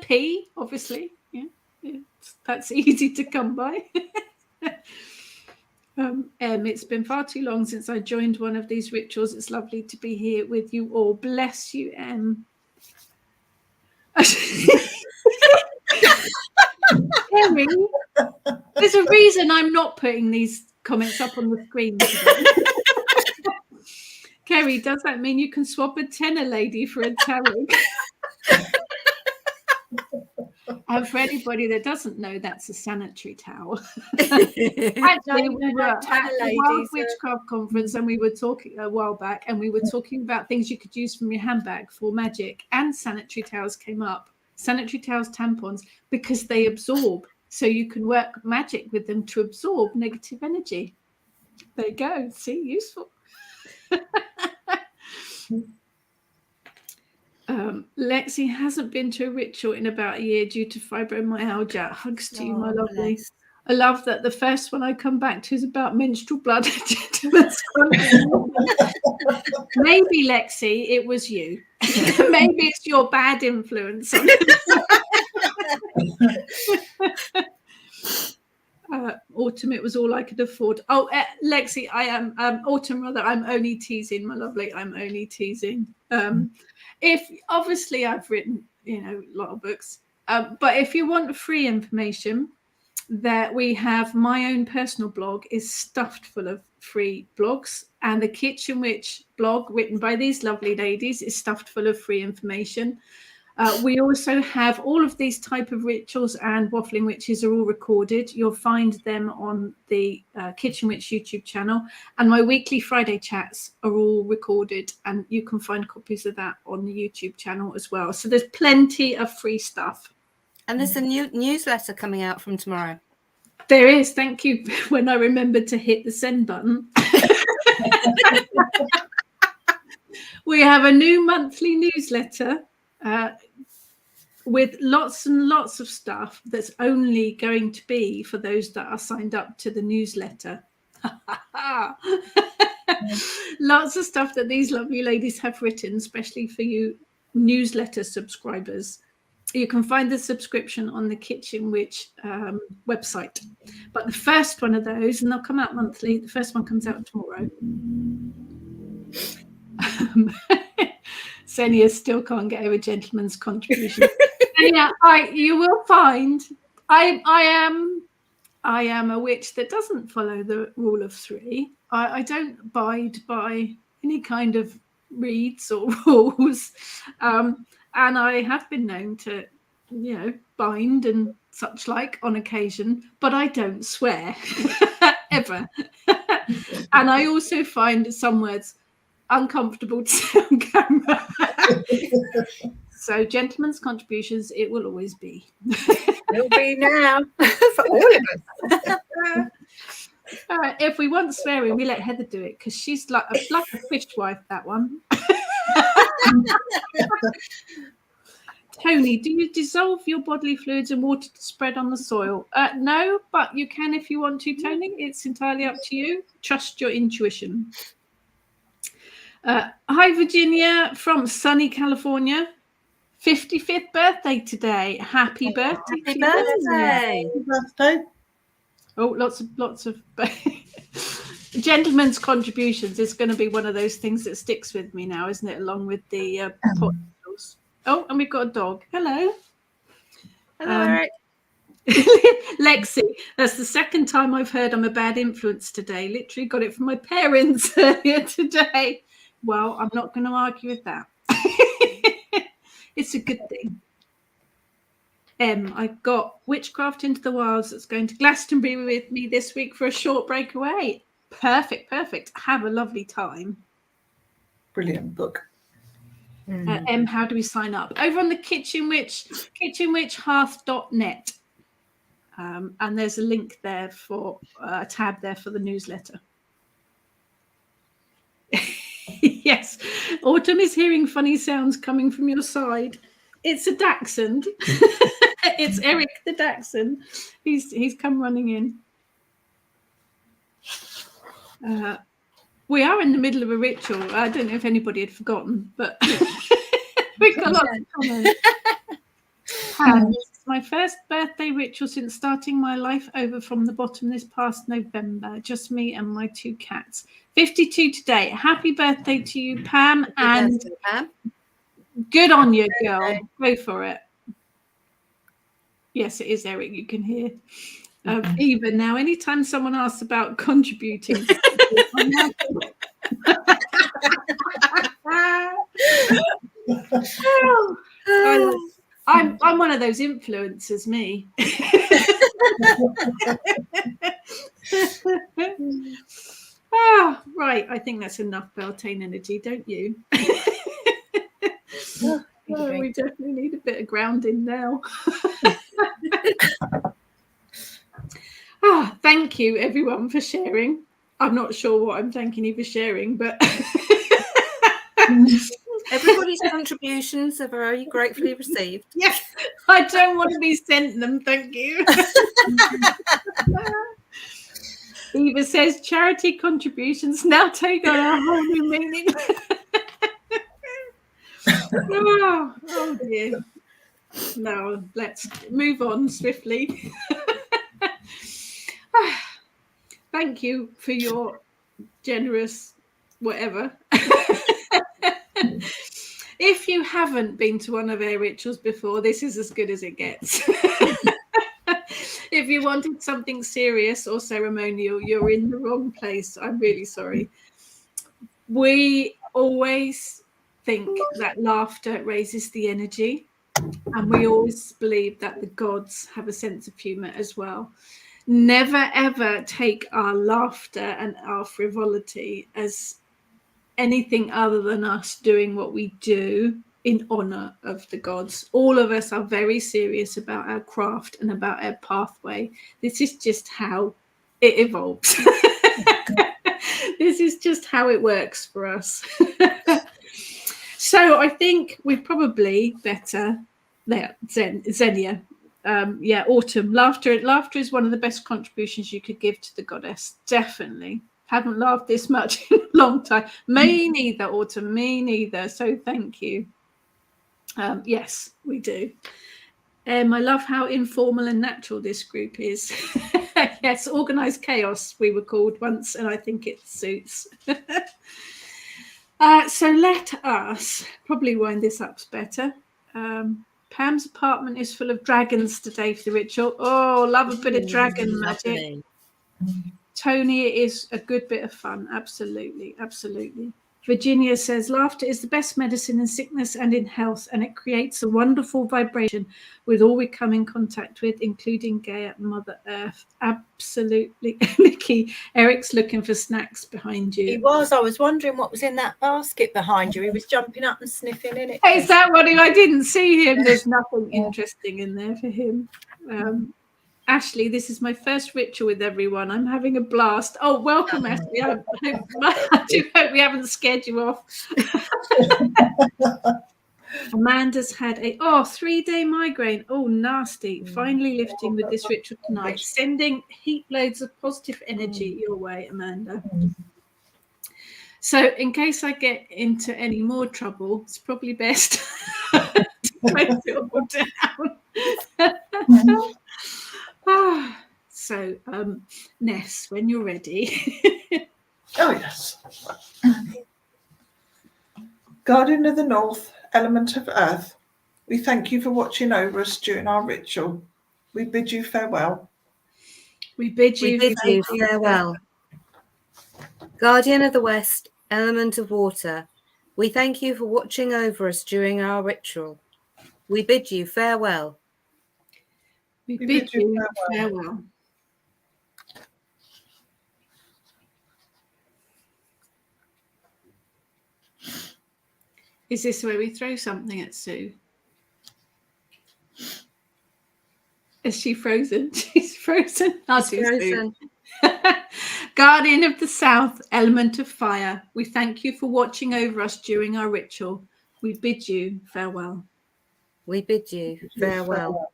pee, obviously. Yeah, that's easy to come by. It's been far too long since I joined one of these rituals. It's lovely to be here with you all. Bless you, Em. Kerry, there's a reason I'm not putting these comments up on the screen today. Kerry, does that mean you can swap a tenner lady for a tarot? And for anybody that doesn't know, that's a sanitary towel. Actually, we were at the World Witchcraft Conference, and we were talking a while back, and we were talking about things you could use from your handbag for magic, and sanitary towels came up. Sanitary towels, tampons, because they absorb. So you can work magic with them to absorb negative energy. There you go. See, useful. Lexi hasn't been to a ritual in about a year due to fibromyalgia. Hugs to you, my lovely. Nice. I love that the first one I come back to is about menstrual blood. Maybe, Lexi, it was you. Maybe it's your bad influence. Autumn, it was all I could afford. Oh, Lexi, I am Autumn, rather. I'm only teasing, my lovely. I'm only teasing. If obviously I've written, a lot of books, but if you want free information, that we have my own personal blog is stuffed full of free blogs, and the Kitchen Witch blog written by these lovely ladies is stuffed full of free information. We also have all of these type of rituals, and Waffling Witches are all recorded. You'll find them on the Kitchen Witch YouTube channel, and my weekly Friday chats are all recorded, and you can find copies of that on the YouTube channel as well. So there's plenty of free stuff. And there's a new newsletter coming out from tomorrow. There is. Thank you. When I remembered to hit the send button. We have a new monthly newsletter with lots and lots of stuff that's only going to be for those that are signed up to the newsletter. Lots of stuff that these lovely ladies have written, especially for you newsletter subscribers. You can find the subscription on the Kitchen Witch website. But the first one of those, and they'll come out monthly, the first one comes out tomorrow. Xenia still can't get over gentleman's contribution. Yeah, you will find I am a witch that doesn't follow the rule of three. I don't abide by any kind of reads or rules. And I have been known to, bind and such like on occasion, but I don't swear ever. And I also find some words uncomfortable to say on camera. So gentlemen's contributions, it will always be. It'll be now for all of us. All right, if we want swearing, we let Heather do it because she's like a fishwife, that one. Tony, do you dissolve your bodily fluids in water to spread on the soil? No, but you can if you want to, Tony. It's entirely up to you. Trust your intuition. Hi, Virginia from sunny California. 55th birthday today. Happy birthday. Happy birthday. Happy birthday. Oh, lots of gentlemen's contributions is going to be one of those things that sticks with me now, isn't it? Along with the pot noodles. Oh, and we've got a dog. Hello. Hello, Eric. Lexi, that's the second time I've heard I'm a bad influence today. Literally got it from my parents earlier today. Well, I'm not going to argue with that. It's a good thing. I've got Witchcraft into the Wilds that's going to Glastonbury with me this week for a short break away. Perfect. Have a lovely time. Brilliant book. How do we sign up? Over on the Kitchen Witch, kitchenwitchhearth.net. And there's a link there for a tab there for the newsletter. Yes, Autumn is hearing funny sounds coming from your side. It's a dachshund. It's Eric the dachshund. He's come running in. We are in the middle of a ritual. I don't know if anybody had forgotten, but we've got lots of comments. This is my first birthday ritual since starting my life over from the bottom this past November. Just me and my two cats. 52 today. Happy birthday to you, Pam. Happy birthday, Pam. Good on you, girl. Go for it. Yes, it is, Eric. You can hear. Even now, anytime someone asks about contributing, I'm one of those influencers, me. Right. I think that's enough Beltane energy, don't you? We definitely need a bit of grounding now. Thank you, everyone, for sharing. I'm not sure what I'm thanking you for sharing, but Everybody's contributions are very gratefully received. Yes, I don't want to be sent them, thank you. Eva says charity contributions now take on a whole new meaning. Oh dear. No, let's move on swiftly. Thank you for your generous whatever. If you haven't been to one of our rituals before, this is as good as it gets. If you wanted something serious or ceremonial, you're in the wrong place. I'm really sorry. We always think that laughter raises the energy, and we always believe that the gods have a sense of humor as well. Never ever take our laughter and our frivolity as anything other than us doing what we do in honor of the gods. All of us are very serious about our craft and about our pathway. This is just how it evolves. This is just how it works for us. So I think we probably better Xenia. Yeah, autumn. Laughter is one of the best contributions you could give to the goddess. Definitely. Haven't laughed this much in a long time. Me neither, Autumn. Me neither. So thank you. Yes, we do. I love how informal and natural this group is. Yes, organised chaos we were called once, and I think it suits. So let us probably wind this up better. Pam's apartment is full of dragons today for the ritual. Oh, love a bit of dragon magic. Lovely. Tony, it is a good bit of fun. Absolutely, absolutely. Virginia says, laughter is the best medicine in sickness and in health, and it creates a wonderful vibration with all we come in contact with, including Gaia and Mother Earth. Absolutely. Nikki, Eric's looking for snacks behind you. He was. I was wondering what was in that basket behind you. He was jumping up and sniffing in it. Is that what I didn't see him? There's nothing interesting in there for him. Ashley, this is my first ritual with everyone. I'm having a blast. Oh, welcome, Ashley. I do hope we haven't scared you off. Amanda's had a 3-day migraine. Oh, nasty. Finally lifting with this ritual tonight. Sending heap loads of positive energy your way, Amanda. So in case I get into any more trouble, it's probably best to close it all down. So, Ness, when you're ready. Oh, yes. Guardian of the North, element of Earth, we thank you for watching over us during our ritual. We bid you farewell. We bid you farewell. Guardian of the West, element of water, we thank you for watching over us during our ritual. We bid you farewell. We bid you farewell. Is this where we throw something at Sue? Is she frozen? She's frozen. She's frozen. Guardian of the South, element of fire, we thank you for watching over us during our ritual. We bid you farewell. We bid you farewell.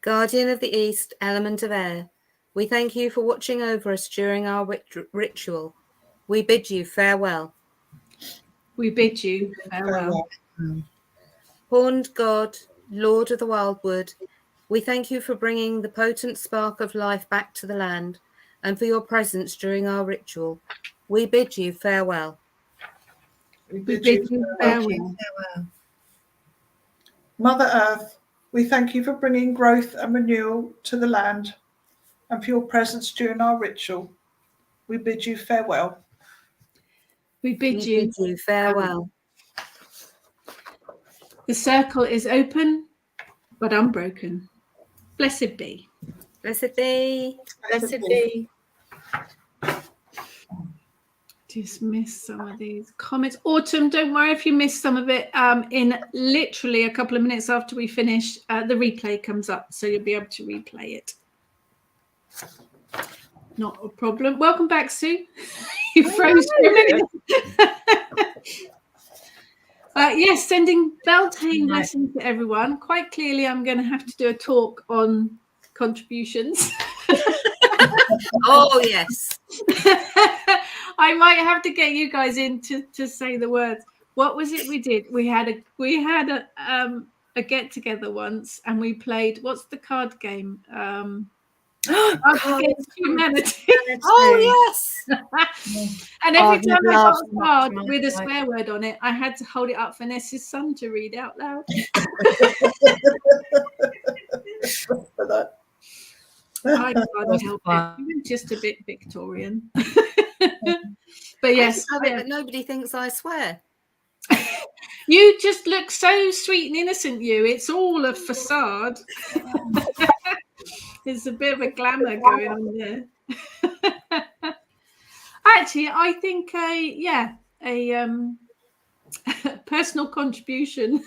Guardian of the East, element of air, we thank you for watching over us during our ritual. We bid you farewell. We bid you farewell. Horned God, Lord of the Wildwood, we thank you for bringing the potent spark of life back to the land and for your presence during our ritual. We bid you farewell. We bid you farewell. Mother Earth, we thank you for bringing growth and renewal to the land and for your presence during our ritual. We bid you farewell. We bid you farewell. The circle is open, but unbroken. Blessed be. Blessed be. Blessed be. Just missed some of these comments. Autumn, don't worry if you missed some of it. In literally a couple of minutes after we finish, the replay comes up, so you'll be able to replay it. Not a problem. Welcome back, Sue. You froze for a minute. Yes, sending Beltane blessings to everyone. Quite clearly, I'm going to have to do a talk on contributions. Oh, yes. I might have to get you guys in to say the words. What was it we did? We had a get together once, and we played. What's the card game? Against Humanity. Oh, yes. And every time I got a card with a swear word on it, I had to hold it up for Ness's son to read out loud. I can't help it. You're just a bit Victorian. But yes. But nobody thinks I swear. You just look so sweet and innocent, you. It's all a facade. There's a bit of a glamour going on there. Actually, I think a personal contribution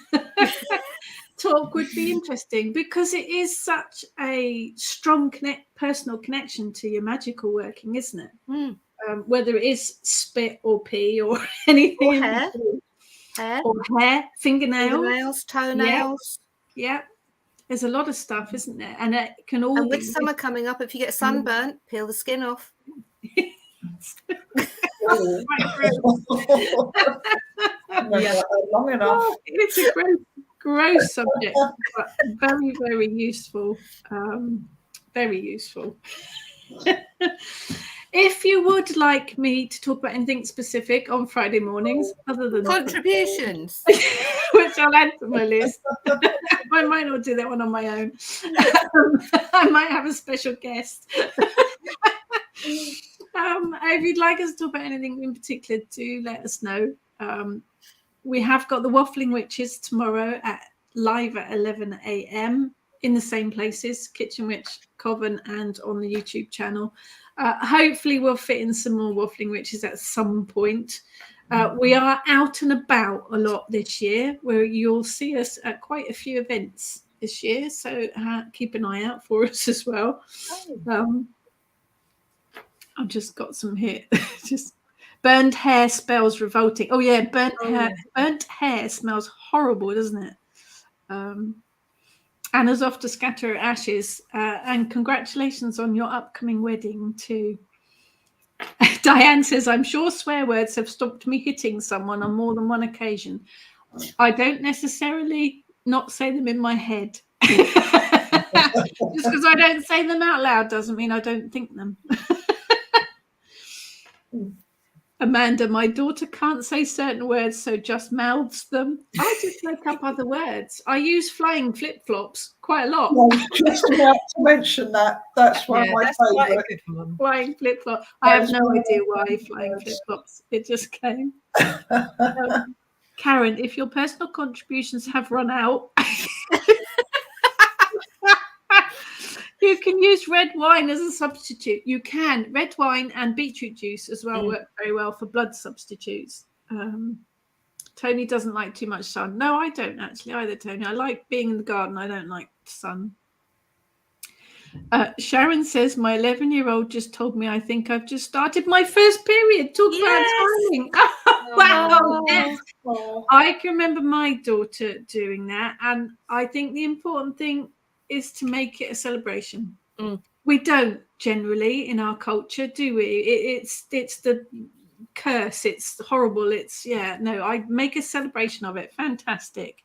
talk would be interesting because it is such a strong personal connection to your magical working, isn't it? Mm. Whether it is spit or pee or anything. Or hair. Or hair, fingernails, toenails. Yeah. There's a lot of stuff, isn't there? And it can all And be with summer coming up, if you get sunburnt, peel the skin off. Oh. quite gross. Yeah. Long enough. Oh, it's a gross subject, but very, very useful. Very useful. If you would like me to talk about anything specific on Friday mornings, other than Contributions. which I'll add to my list, I might not do that one on my own. I might have a special guest. If you'd like us to talk about anything in particular, do let us know. We have got the Waffling Witches tomorrow live at 11 a.m. in the same places, Kitchen Witch, Coven, and on the YouTube channel. Hopefully we'll fit in some more Waffling Witches at some point. We are out and about a lot this year, where you'll see us at quite a few events this year, so keep an eye out for us as well. I've just got some here. Just burnt hair smells revolting. Oh yeah, burnt hair smells horrible, doesn't it? Anna's off to scatter ashes, and congratulations on your upcoming wedding too. Diane says, I'm sure swear words have stopped me hitting someone on more than one occasion. I don't necessarily not say them in my head. Just because I don't say them out loud doesn't mean I don't think them. Amanda, my daughter can't say certain words, so just mouths them. I just make up other words. I use flying flip-flops quite a lot. Well, just about to mention that. That's one of my favourite. Flying flip-flop. I have no idea why flying flip-flops. It just came. Karen, if your personal contributions have run out, you can use red wine as a substitute. You can. Red wine and beetroot juice as well work very well for blood substitutes. Tony doesn't like too much sun. No, I don't actually either, Tony. I like being in the garden. I don't like sun. Sharon says, my 11-year-old just told me I think I've just started my first period. Talk about timing. Wow. Yes. I can remember my daughter doing that. And I think the important thing is to make it a celebration. We don't generally in our culture, do we? It's the curse. It's horrible. I make a celebration of it. Fantastic.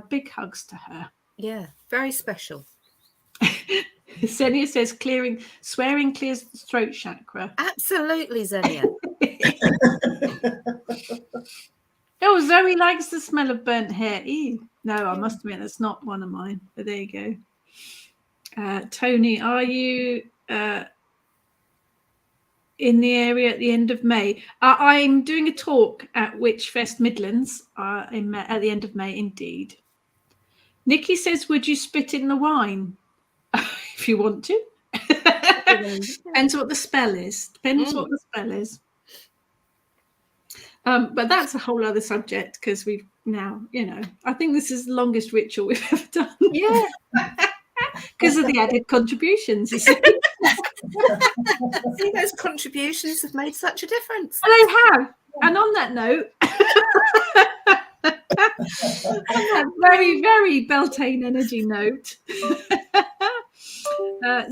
Big hugs to her. Yeah, very special. Xenia says swearing clears the throat chakra. Absolutely, Xenia. Oh, Zoe likes the smell of burnt hair. Ew. No, I must admit that's not one of mine. But there you go. Tony, are you in the area at the end of May? I'm doing a talk at Witchfest Midlands at the end of May, indeed. Nikki says, would you spit in the wine? If you want to. Depends what the spell is. What the spell is. But that's a whole other subject because we've now, I think this is the longest ritual we've ever done. Yeah. Because of the added contributions, you see. See, those contributions have made such a difference. And they have. And on that note, on that very, very Beltane energy note,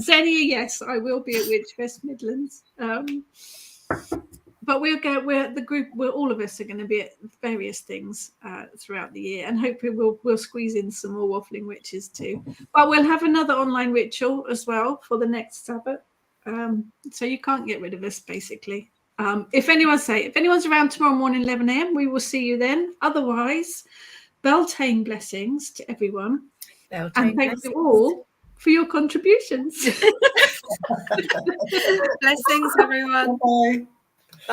Xenia, yes, I will be at Witchfest Midlands. But the group, all of us are going to be at various things throughout the year, and hopefully we'll squeeze in some more Waffling Witches too. But we'll have another online ritual as well for the next Sabbath, so you can't get rid of us basically. If anyone's around tomorrow morning 11 a.m, we will see you then. Otherwise, Beltane blessings to everyone, and thank you all for your contributions. Blessings, everyone. Bye.